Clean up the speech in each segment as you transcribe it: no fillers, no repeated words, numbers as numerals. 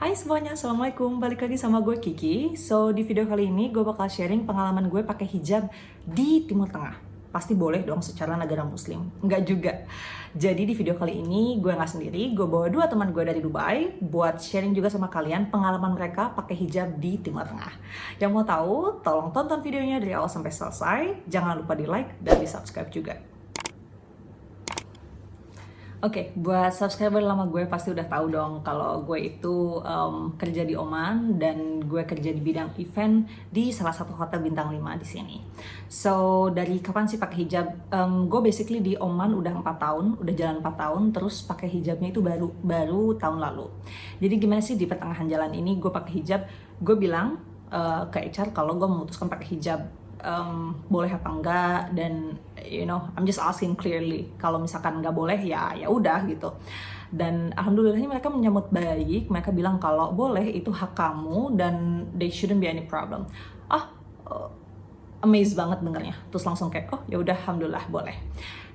Hai semuanya, Assalamualaikum. Balik lagi sama gue Kiki. So, di video kali ini gue bakal sharing pengalaman gue pakai hijab di Timur Tengah. Pasti boleh dong secara negara muslim. Enggak juga. Jadi di video kali ini gue nggak sendiri, gue bawa dua teman gue dari Dubai buat sharing juga sama kalian pengalaman mereka pakai hijab di Timur Tengah. Yang mau tahu, tolong tonton videonya dari awal sampai selesai. Jangan lupa di like dan di subscribe juga. Oke, buat subscriber lama gue pasti udah tahu dong kalau gue itu kerja di Oman dan gue kerja di bidang event di salah satu hotel bintang 5 di sini. So, dari kapan sih pakai hijab? Gue basically di Oman udah 4 tahun, udah jalan 4 tahun, terus pakai hijabnya itu baru tahun lalu. Jadi gimana sih di pertengahan jalan ini gue pakai hijab? Gue bilang ke HR kalau gue memutuskan pakai hijab. Boleh apa enggak, dan I'm just asking clearly. Kalau misalkan nggak boleh ya udah gitu. Dan alhamdulillahnya mereka menyambut baik. Mereka bilang kalau boleh itu hak kamu dan they shouldn't be any problem. Amazed banget dengarnya. Terus langsung kayak ya udah, alhamdulillah boleh.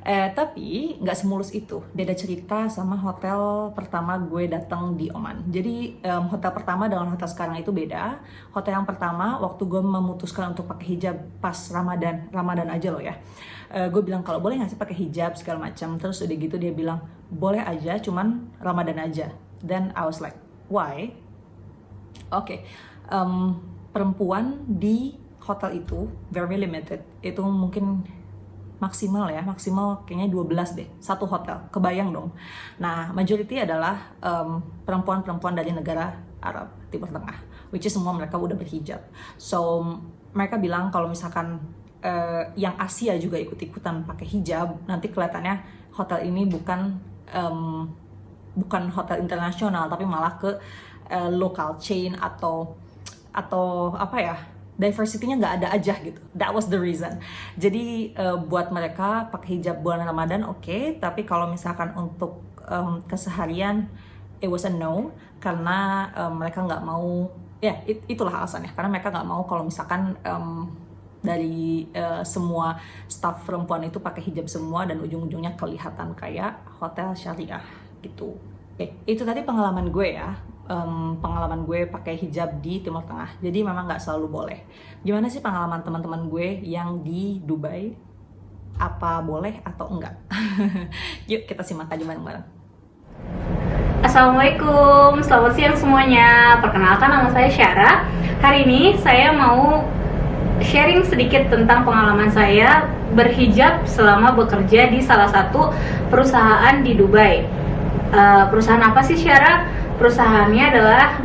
Tapi nggak semulus itu. Dia ada cerita sama hotel pertama gue datang di Oman. Jadi hotel pertama dengan hotel sekarang itu beda. Hotel yang pertama waktu gue memutuskan untuk pakai hijab pas Ramadan aja loh ya. Gue bilang kalau boleh nggak sih pakai hijab segala macam. Terus udah gitu dia bilang boleh aja, cuman Ramadan aja. Then I was like, why? Oke. Perempuan di hotel itu very limited. Itu mungkin maksimal kayaknya 12 deh, satu hotel, kebayang dong. Nah, majority adalah perempuan-perempuan dari negara Arab Timur Tengah, which is semua mereka udah berhijab. So, mereka bilang kalau misalkan yang Asia juga ikut-ikutan pakai hijab, nanti kelihatannya hotel ini bukan hotel internasional, tapi malah ke local chain atau apa ya, diversity-nya nggak ada aja gitu. That was the reason. Jadi buat mereka pakai hijab bulan Ramadan oke, tapi kalau misalkan untuk keseharian it was a no, karena mereka nggak mau, itulah alasannya, karena mereka nggak mau kalau misalkan dari semua staff perempuan itu pakai hijab semua dan ujung-ujungnya kelihatan kayak hotel syariah gitu. Itu tadi pengalaman gue ya. Pengalaman gue pakai hijab di Timur Tengah. Jadi memang nggak selalu boleh. Gimana sih pengalaman teman-teman gue yang di Dubai? Apa boleh atau enggak? Yuk kita simak aja bareng-bareng. Assalamualaikum, selamat siang semuanya. Perkenalkan, nama saya Syara. Hari ini saya mau sharing sedikit tentang pengalaman saya berhijab selama bekerja di salah satu perusahaan di Dubai. Perusahaan apa sih, Syara? Perusahaannya adalah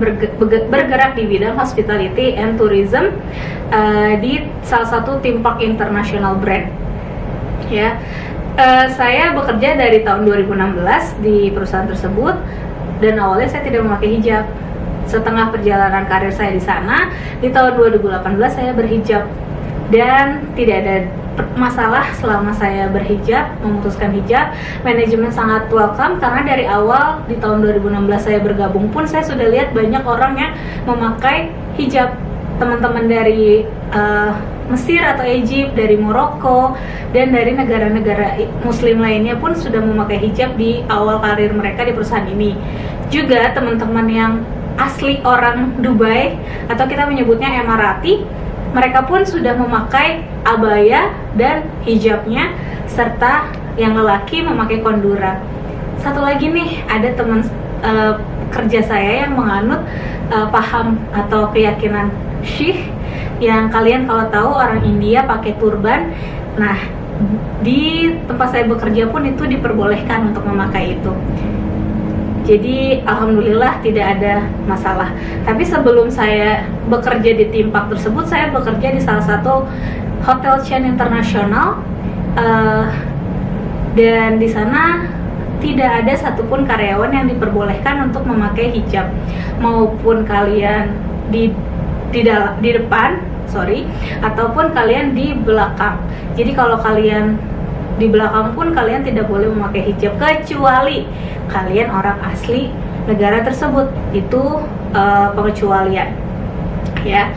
bergerak di bidang hospitality and tourism di salah satu theme park international brand. Ya, saya bekerja dari tahun 2016 di perusahaan tersebut dan awalnya saya tidak memakai hijab. Setengah perjalanan karir saya di sana, di tahun 2018 saya berhijab dan tidak ada masalah selama saya berhijab, memutuskan hijab. Manajemen sangat welcome karena dari awal di tahun 2016 saya bergabung pun saya sudah lihat banyak orang yang memakai hijab. Teman-teman dari Mesir atau Egypt, dari Maroko, dan dari negara-negara muslim lainnya pun sudah memakai hijab di awal karir mereka di perusahaan ini. Juga teman-teman yang asli orang Dubai atau kita menyebutnya Emirati, mereka pun sudah memakai abaya dan hijabnya, serta yang lelaki memakai kondura. Satu lagi nih, ada teman kerja saya yang menganut paham atau keyakinan Sikh, yang kalian kalau tahu orang India pakai turban. Nah, di tempat saya bekerja pun itu diperbolehkan untuk memakai itu. Jadi alhamdulillah tidak ada masalah. Tapi sebelum saya bekerja di theme park tersebut, saya bekerja di salah satu hotel chain internasional, dan di sana tidak ada satupun karyawan yang diperbolehkan untuk memakai hijab, maupun kalian di depan, ataupun kalian di belakang. Jadi kalau kalian di belakang pun kalian tidak boleh memakai hijab kecuali kalian orang asli negara tersebut. Itu pengecualian ya.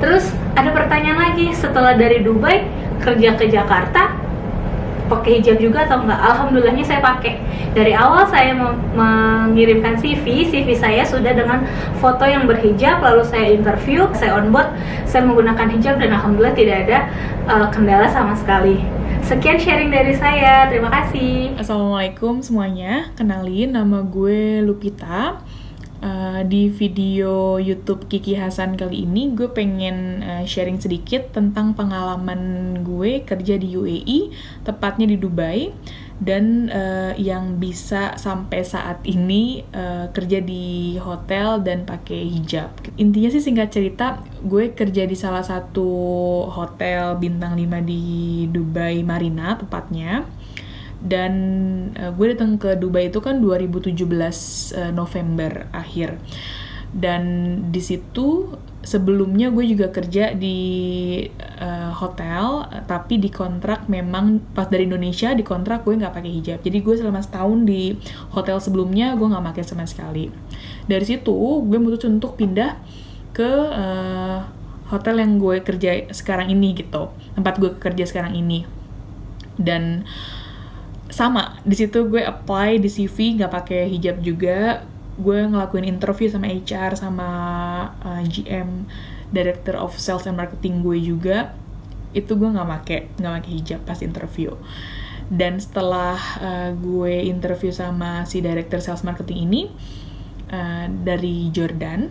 Terus ada pertanyaan lagi, setelah dari Dubai kerja ke Jakarta, pakai hijab juga atau enggak. Alhamdulillahnya saya pakai. Dari awal saya mengirimkan CV saya sudah dengan foto yang berhijab, lalu saya interview, saya on board, saya menggunakan hijab dan alhamdulillah tidak ada kendala sama sekali. Sekian sharing dari saya, terima kasih. Assalamualaikum semuanya, kenalin nama gue Lupita. Di video YouTube Kiki Hasan kali ini gue pengen sharing sedikit tentang pengalaman gue kerja di UAE, tepatnya di Dubai, dan yang bisa sampai saat ini kerja di hotel dan pakai hijab. Intinya sih singkat cerita, gue kerja di salah satu hotel bintang 5 di Dubai Marina tepatnya. Dan gue datang ke Dubai itu kan 2017 November akhir. Dan di situ sebelumnya gue juga kerja di hotel, tapi di kontrak memang pas dari Indonesia di kontrak gue nggak pakai hijab. Jadi gue selama setahun di hotel sebelumnya gue nggak pakai sama sekali. Dari situ gue memutuskan untuk pindah ke hotel yang gue kerja sekarang ini gitu, tempat gue kerja sekarang ini. Dan sama, di situ gue apply di CV nggak pakai hijab juga. Gue ngelakuin interview sama HR sama GM, Director of Sales and Marketing gue juga. Itu gue nggak pakai hijab pas interview. Dan setelah gue interview sama si Director Sales Marketing ini dari Jordan,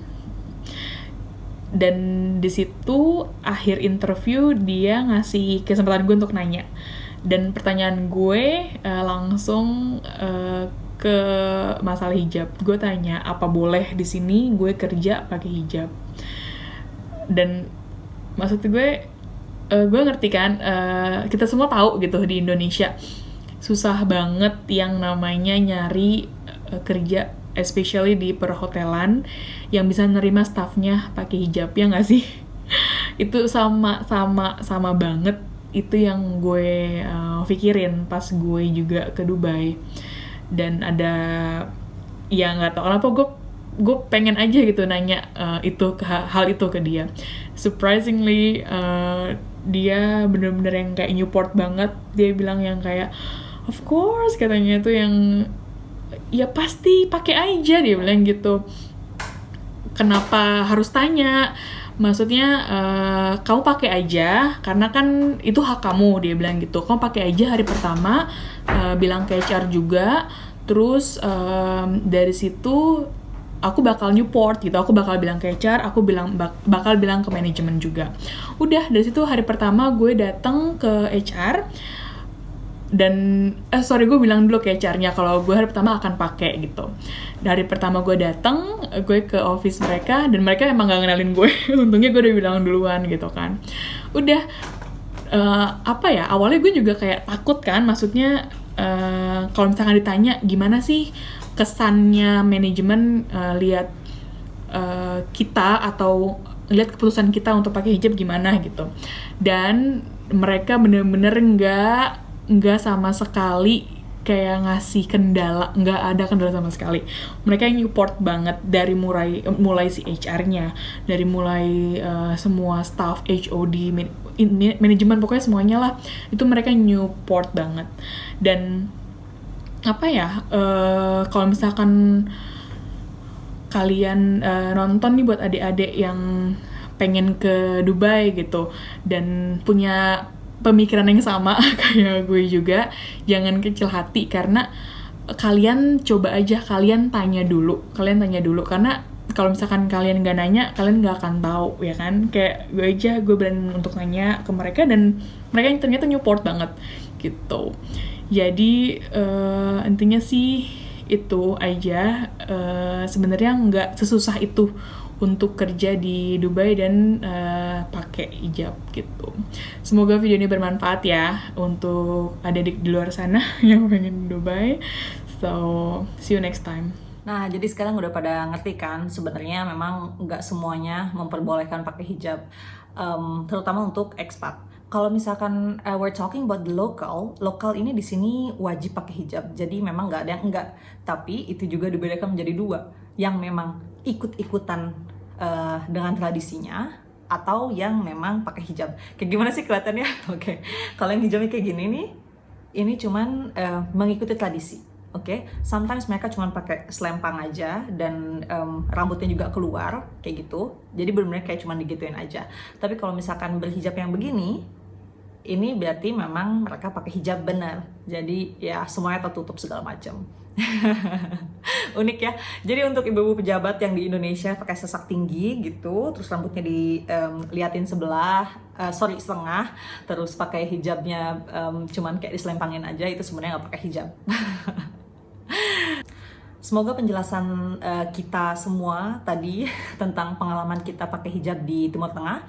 dan di situ akhir interview dia ngasih kesempatan gue untuk nanya. Dan pertanyaan gue langsung ke masalah hijab. Gue tanya, apa boleh di sini gue kerja pakai hijab? Dan maksud gue ngerti kan, kita semua tahu gitu di Indonesia susah banget yang namanya nyari kerja, especially di perhotelan yang bisa nerima staffnya pakai hijab, ya nggak sih? Itu sama banget. Itu yang gue pikirin pas gue juga ke Dubai. Dan ada, ya nggak tahu kenapa gue pengen aja gitu nanya hal itu ke dia. Surprisingly dia bener-bener yang kayak Newport banget. Dia bilang yang kayak, of course, katanya itu yang ya pasti pakai aja, dia bilang gitu. Kenapa harus tanya? Maksudnya kamu pakai aja karena kan itu hak kamu, dia bilang gitu. Kamu pakai aja hari pertama, bilang ke HR juga. Terus dari situ aku bakal Newport gitu. Aku bakal bilang ke HR, aku bakal bilang ke manajemen juga. Udah, dari situ hari pertama gue datang ke HR. Dan gue bilang dulu ke HR-nya kalau gue hari pertama akan pakai gitu. Dari pertama gue datang, gue ke office mereka dan mereka emang gak kenalin gue. Untungnya gue udah bilang duluan gitu kan. Udah, awalnya gue juga kayak takut kan, maksudnya kalau misalkan ditanya gimana sih kesannya manajemen lihat kita atau lihat keputusan kita untuk pakai hijab gimana gitu. Dan mereka bener-bener nggak sama sekali kayak ngasih kendala, nggak ada kendala sama sekali. Mereka yang support banget dari mulai si HR-nya, dari mulai semua staff, HOD, manajemen, pokoknya semuanya lah, itu mereka support banget. Dan kalau misalkan kalian nonton nih buat adik-adik yang pengen ke Dubai gitu dan punya pemikiran yang sama kayak gue juga, jangan kecil hati karena kalian coba aja, kalian tanya dulu karena kalau misalkan kalian nggak nanya, kalian nggak akan tahu, ya kan? Kayak gue berani untuk nanya ke mereka dan mereka ternyata support banget gitu. Jadi intinya sih itu aja, sebenarnya nggak sesusah itu untuk kerja di Dubai dan pakai hijab gitu. Semoga video ini bermanfaat ya untuk adik-adik di luar sana yang pengen Dubai. So, see you next time. Nah, jadi sekarang udah pada ngerti kan, sebenarnya memang nggak semuanya memperbolehkan pakai hijab, terutama untuk expat. Kalau misalkan we're talking about the lokal ini di sini wajib pakai hijab. Jadi memang nggak ada yang enggak. Tapi itu juga dibedakan menjadi dua, yang memang ikut-ikutan dengan tradisinya atau yang memang pakai hijab. Kayak gimana sih kelihatannya? Oke. Kalau yang hijabnya kayak gini nih, ini cuman mengikuti tradisi. Oke, sometimes mereka cuma pakai selempang aja dan rambutnya juga keluar kayak gitu. Jadi benar-benar kayak cuma digituin aja. Tapi kalau misalkan berhijab yang begini, ini berarti memang mereka pakai hijab benar. Jadi ya semuanya tertutup segala macam. Unik ya. Jadi untuk ibu-ibu pejabat yang di Indonesia pakai sesak tinggi gitu, terus rambutnya diliatin setengah, terus pakai hijabnya cuman kayak diselempangin aja, itu sebenarnya nggak pakai hijab. Semoga penjelasan kita semua tadi tentang pengalaman kita pakai hijab di Timur Tengah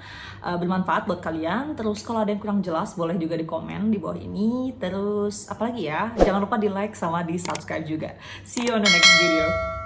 bermanfaat buat kalian. Terus kalau ada yang kurang jelas boleh juga di komen di bawah ini. Terus apalagi ya, jangan lupa di like sama di subscribe juga. See you on the next video.